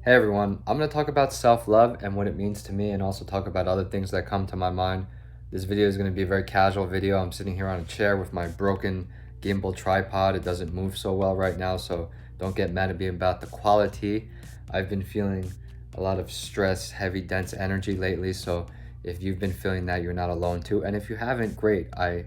Hey everyone, I'm going to talk about self-love and what it means to me, and also talk about other things that come to my mind. This video is going to be a very casual video. I'm sitting here on a chair with my broken gimbal tripod. It doesn't move so well right now, so don't get mad at me about the quality. I've been feeling a lot of stress, heavy, dense energy lately, so if you've been feeling that, you're not alone too. And if you haven't, great. I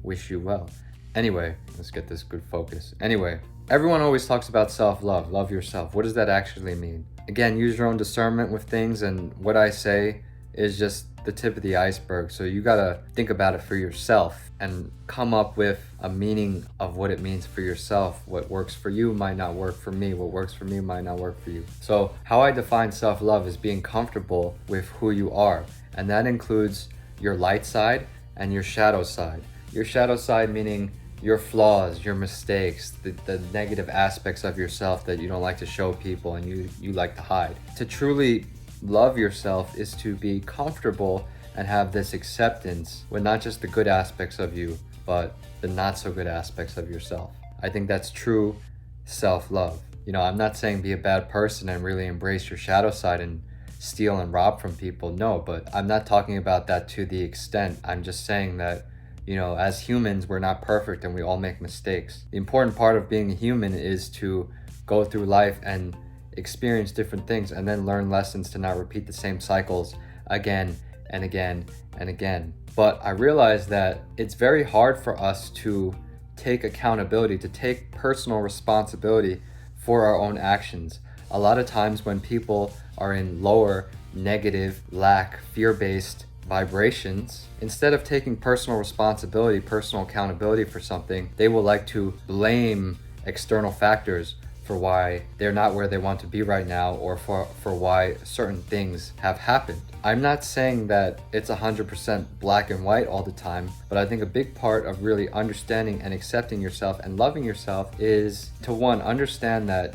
wish you well. Anyway, let's get this good focus. Anyway, everyone always talks about self-love, love yourself. What does that actually mean? Again, use your own discernment with things, and what I say is just the tip of the iceberg. So you gotta think about it for yourself and come up with a meaning of what it means for yourself. What works for you might not work for me. What works for me might not work for you. So how I define self-love is being comfortable with who you are. And that includes your light side and your shadow side. Your shadow side meaning your flaws, your mistakes, the negative aspects of yourself that you don't like to show people and you like to hide. To truly love yourself is to be comfortable and have this acceptance with not just the good aspects of you, but the not so good aspects of yourself. I think that's true self-love. I'm not saying be a bad person and really embrace your shadow side and steal and rob from people. No, but I'm not talking about that to the extent. I'm just saying that as humans, we're not perfect and we all make mistakes. The important part of being a human is to go through life and experience different things and then learn lessons to not repeat the same cycles again and again and again. But I realize that it's very hard for us to take accountability, to take personal responsibility for our own actions. A lot of times when people are in lower, negative, lack, fear-based vibrations, instead of taking personal responsibility, personal accountability for something, they will like to blame external factors for why they're not where they want to be right now, or for why certain things have happened. I'm not saying that it's 100% black and white all the time, but I think a big part of really understanding and accepting yourself and loving yourself is to, one, understand that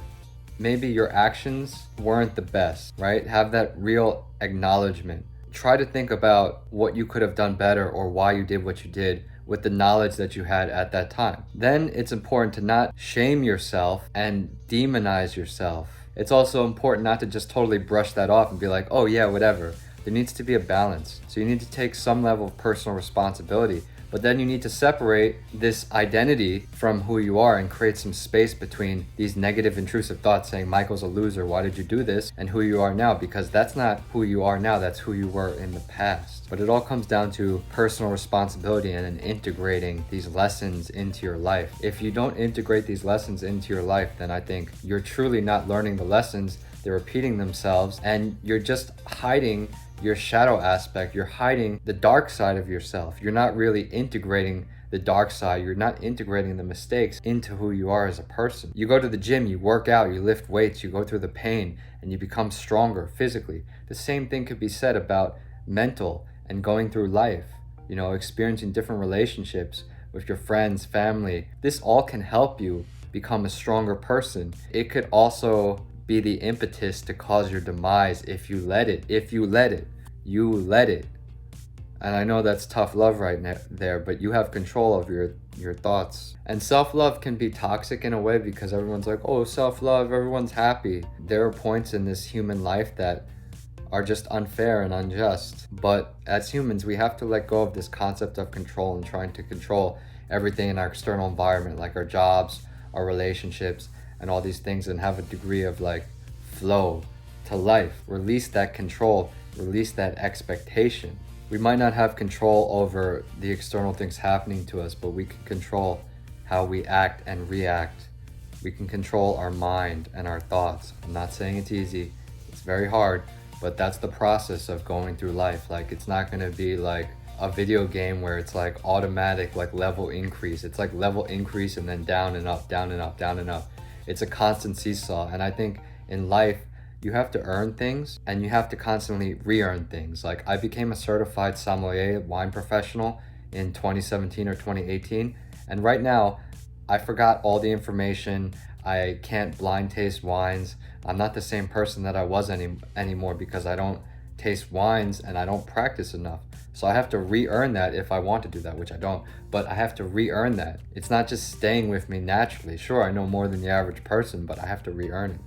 maybe your actions weren't the best, right? Have that real acknowledgement. Try to think about what you could have done better or why you did what you did with the knowledge that you had at that time. Then it's important to not shame yourself and demonize yourself. It's also important not to just totally brush that off and be like, oh yeah, whatever. There needs to be a balance. So you need to take some level of personal responsibility, but then you need to separate this identity from who you are and create some space between these negative intrusive thoughts saying Michael's a loser, why did you do this, and who you are now, because that's not who you are now, that's who you were in the past. But it all comes down to personal responsibility and then integrating these lessons into your life. If you don't integrate these lessons into your life, then I think you're truly not learning the lessons. They're repeating themselves and you're just hiding your shadow aspect. You're hiding the dark side of yourself. You're not really integrating the dark side. You're not integrating the mistakes into who you are as a person. You go to the gym, you work out, you lift weights, you go through the pain, and you become stronger physically. The same thing could be said about mental and going through life, experiencing different relationships with your friends, family. This all can help you become a stronger person. It could also be the impetus to cause your demise if you let it. You let it. And I know that's tough love right there, but you have control of your thoughts. And self-love can be toxic in a way because everyone's like, oh, self-love, everyone's happy. There are points in this human life that are just unfair and unjust. But as humans, we have to let go of this concept of control and trying to control everything in our external environment, like our jobs, our relationships, and all these things, and have a degree of flow to life. Release that control, release that expectation. We might not have control over the external things happening to us, but we can control how we act and react. We can control our mind and our thoughts. I'm not saying it's easy, it's very hard, but that's the process of going through life. It's not gonna be like a video game where it's automatic level increase. It's level increase and then down and up, down and up, down and up. It's a constant seesaw. And I think in life, you have to earn things and you have to constantly re-earn things. I became a certified sommelier wine professional in 2017 or 2018. And right now, I forgot all the information. I can't blind taste wines. I'm not the same person that I was anymore because I don't taste wines and I don't practice enough. So I have to re-earn that if I want to do that, which I don't, but I have to re-earn that. It's not just staying with me naturally. Sure, I know more than the average person, but I have to re-earn it.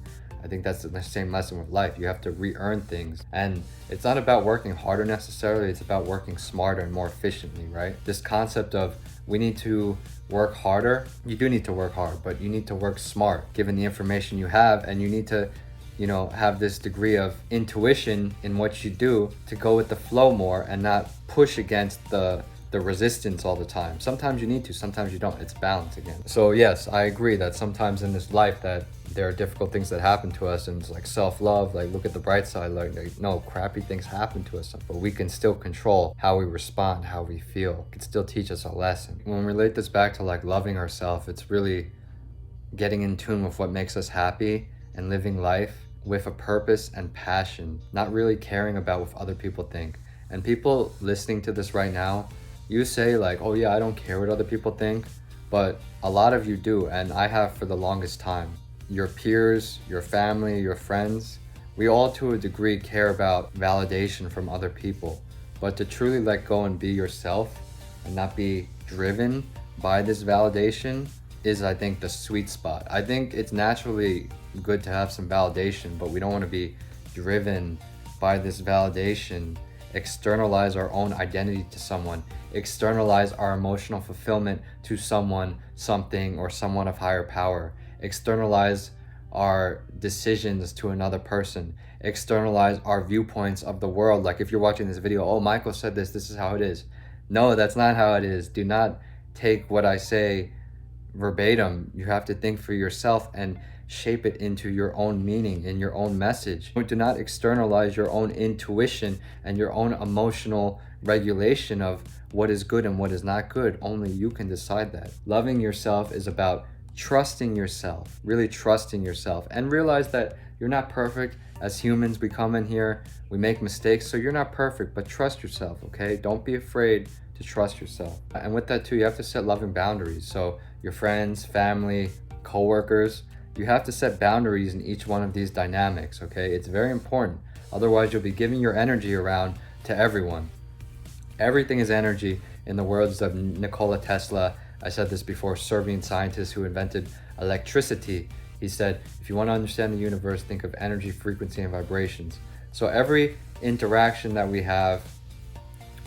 I think that's the same lesson with life. You have to re-earn things. And it's not about working harder necessarily, it's about working smarter and more efficiently, right? This concept of we need to work harder. You do need to work hard, but you need to work smart given the information you have, and you need to have this degree of intuition in what you do to go with the flow more and not push against the resistance all the time. Sometimes you need to, sometimes you don't. It's balance again. So yes, I agree that sometimes in this life that there are difficult things that happen to us, and it's like self-love, like look at the bright side, like no, crappy things happen to us, but we can still control how we respond, how we feel. It can still teach us a lesson. When we relate this back to like loving ourselves, it's really getting in tune with what makes us happy and living life with a purpose and passion, not really caring about what other people think. And people listening to this right now, you say like, oh yeah, I don't care what other people think, but a lot of you do, and I have for the longest time. Your peers, your family, your friends, we all to a degree care about validation from other people, but to truly let go and be yourself and not be driven by this validation is, I think, the sweet spot. I think it's naturally good to have some validation, but we don't want to be driven by this validation, externalize our own identity to someone, externalize our emotional fulfillment to someone, something, or someone of higher power, externalize our decisions to another person, externalize our viewpoints of the world. Like if you're watching this video, oh, Michael said this is how it is. No, that's not how it is. Do not take what I say verbatim. You have to think for yourself and shape it into your own meaning and your own message. Do not externalize your own intuition and your own emotional regulation of what is good and what is not good. Only you can decide that. Loving yourself is about trusting yourself, really trusting yourself, and realize that you're not perfect. As humans, we come in here, we make mistakes, so you're not perfect, but trust yourself, okay? Don't be afraid to trust yourself. And with that too, you have to set loving boundaries. So your friends, family, coworkers, you have to set boundaries in each one of these dynamics, okay? It's very important. Otherwise, you'll be giving your energy around to everyone. Everything is energy. In the words of Nikola Tesla, I said this before, Serbian scientist who invented electricity. He said, if you want to understand the universe, think of energy, frequency, and vibrations. So every interaction that we have,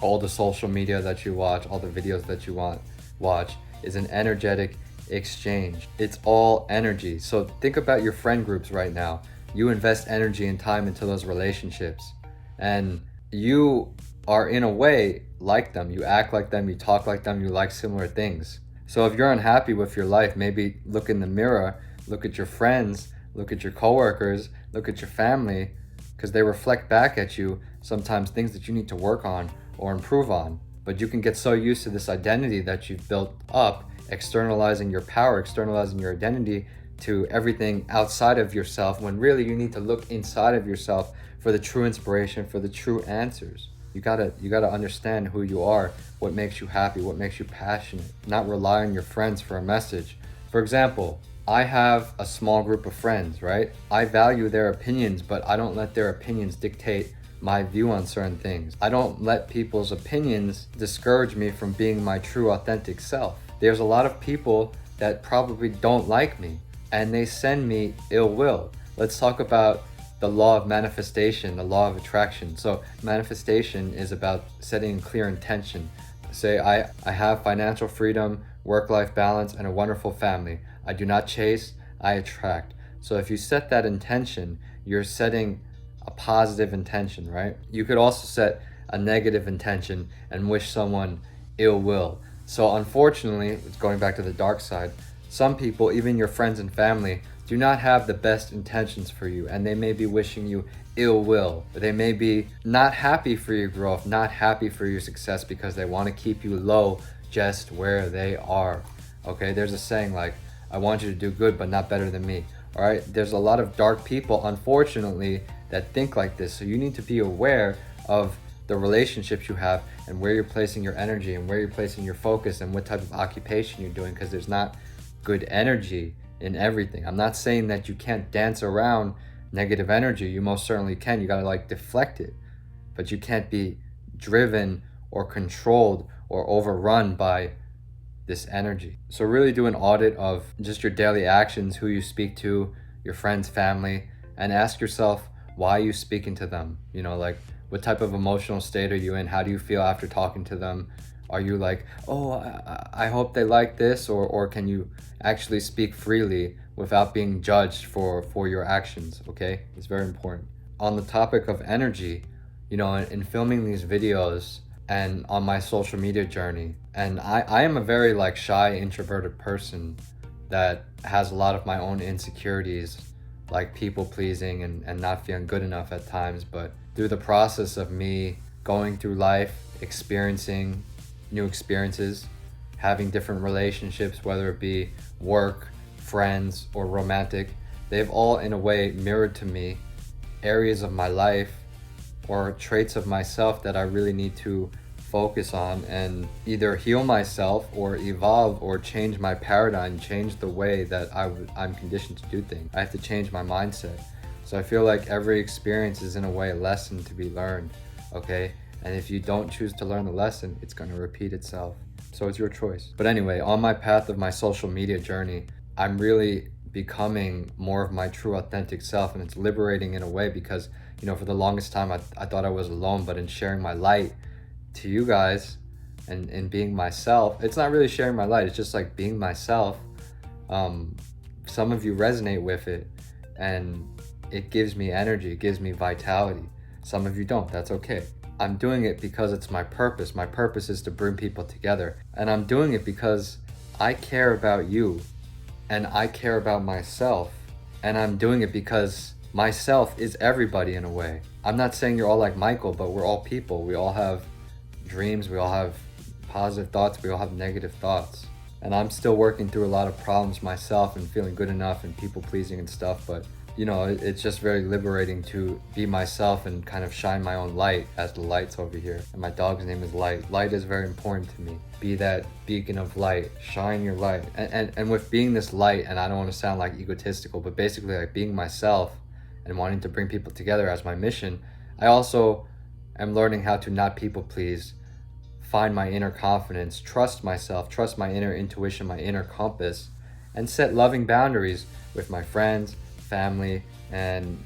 all the social media that you watch, all the videos that you watch is an energetic exchange. It's all energy. So think about your friend groups right now. You invest energy and time into those relationships, and you are in a way like them. You act like them, you talk like them, you like similar things. So if you're unhappy with your life, maybe look in the mirror, look at your friends, look at your coworkers, look at your family, because they reflect back at you sometimes things that you need to work on or improve on. But you can get so used to this identity that you've built up, externalizing your power, externalizing your identity to everything outside of yourself, when really you need to look inside of yourself for the true inspiration, for the true answers. You gotta understand who you are, what makes you happy, what makes you passionate, not rely on your friends for a message. For example, I have a small group of friends, right? I value their opinions, but I don't let their opinions dictate my view on certain things. I don't let people's opinions discourage me from being my true authentic self. There's a lot of people that probably don't like me and they send me ill will. Let's talk about the law of manifestation, the law of attraction. So manifestation is about setting a clear intention. Say, I have financial freedom, work-life balance, and a wonderful family. I do not chase, I attract. So if you set that intention, you're setting a positive intention, right? You could also set a negative intention and wish someone ill will. So unfortunately, it's going back to the dark side, some people, even your friends and family, do not have the best intentions for you, and they may be wishing you ill will. They may be not happy for your growth, not happy for your success, because they want to keep you low just where they are. Okay, there's a saying like, I want you to do good, but not better than me. All right, there's a lot of dark people, unfortunately, that think like this. So you need to be aware of the relationships you have and where you're placing your energy and where you're placing your focus and what type of occupation you're doing, because there's not good energy in everything. I'm not saying that you can't dance around negative energy. You most certainly can. You gotta like deflect it, but you can't be driven or controlled or overrun by this energy. So really do an audit of just your daily actions, who you speak to, your friends, family, and ask yourself, why are you speaking to them? You know, like, what type of emotional state are you in? How do you feel after talking to them? Are you like, oh, I hope they like this? Or can you actually speak freely without being judged for your actions? Okay, it's very important. On the topic of energy, you know, in filming these videos and on my social media journey, and I am a very like shy, introverted person that has a lot of my own insecurities, like people pleasing and not feeling good enough at times. But through the process of me going through life, experiencing new experiences, having different relationships, whether it be work, friends, or romantic, they've all in a way mirrored to me areas of my life or traits of myself that I really need to focus on and either heal myself or evolve or change my paradigm, change the way that I'm conditioned to do things. I have to change my mindset. So I feel like every experience is in a way a lesson to be learned, okay? And if you don't choose to learn the lesson, it's going to repeat itself. So it's your choice. But anyway, on my path of my social media journey, I'm really becoming more of my true authentic self, and it's liberating in a way because, you know, for the longest time I thought I was alone, but in sharing my light to you guys and being myself, it's not really sharing my light, it's just like being myself. Some of you resonate with it and it gives me energy, it gives me vitality. Some of you don't, that's okay. I'm doing it because it's my purpose. My purpose is to bring people together, and I'm doing it because I care about you and I care about myself, and I'm doing it because myself is everybody in a way. I'm not saying you're all like Michael, but we're all people. We all have dreams, we all have positive thoughts, we all have negative thoughts. And I'm still working through a lot of problems myself and feeling good enough and people pleasing and stuff, but you know, it's just very liberating to be myself and kind of shine my own light, as the light's over here. And my dog's name is Light. Light is very important to me. Be that beacon of light, shine your light. And with being this light, and I don't want to sound like egotistical, but basically like being myself and wanting to bring people together as my mission, I also am learning how to not people please, find my inner confidence, trust myself, trust my inner intuition, my inner compass, and set loving boundaries with my friends, family, and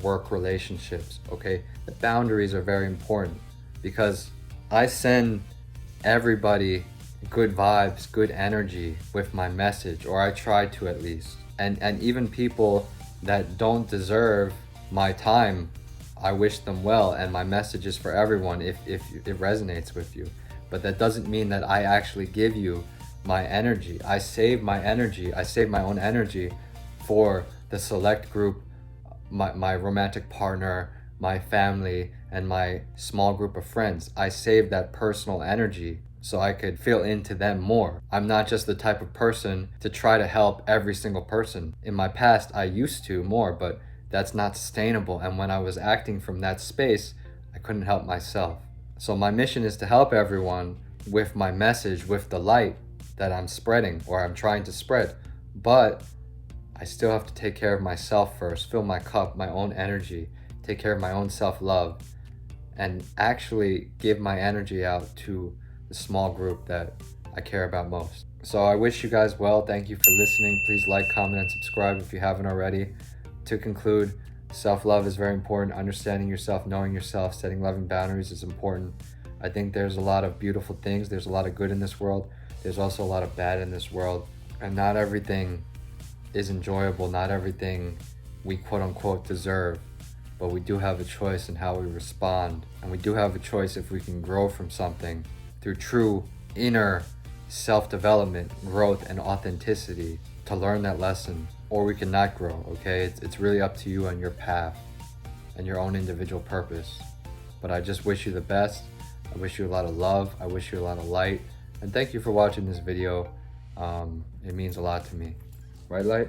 work relationships, okay? The boundaries are very important because I send everybody good vibes, good energy with my message, or I try to at least. And even people that don't deserve my time, I wish them well, and my message is for everyone if it resonates with you. But that doesn't mean that I actually give you my energy. I save my energy, I save my own energy for the select group, my romantic partner, my family, and my small group of friends. I save that personal energy so I could feel into them more. I'm not just the type of person to try to help every single person. In my past, I used to more, but that's not sustainable. And when I was acting from that space, I couldn't help myself. So my mission is to help everyone with my message, with the light that I'm spreading or I'm trying to spread. But I still have to take care of myself first, fill my cup, my own energy, take care of my own self-love, and actually give my energy out to the small group that I care about most. So I wish you guys well. Thank you for listening. Please like, comment, and subscribe if you haven't already. To conclude, self-love is very important. Understanding yourself, knowing yourself, setting loving boundaries is important. I think there's a lot of beautiful things. There's a lot of good in this world. There's also a lot of bad in this world. And not everything is enjoyable. Not everything we quote-unquote deserve. But we do have a choice in how we respond. And we do have a choice if we can grow from something through true inner self-development, growth, and authenticity to learn that lesson. Or we cannot grow, okay? It's really up to you and your path and your own individual purpose. But I just wish you the best. I wish you a lot of love. I wish you a lot of light. And thank you for watching this video. It means a lot to me. Right, Light?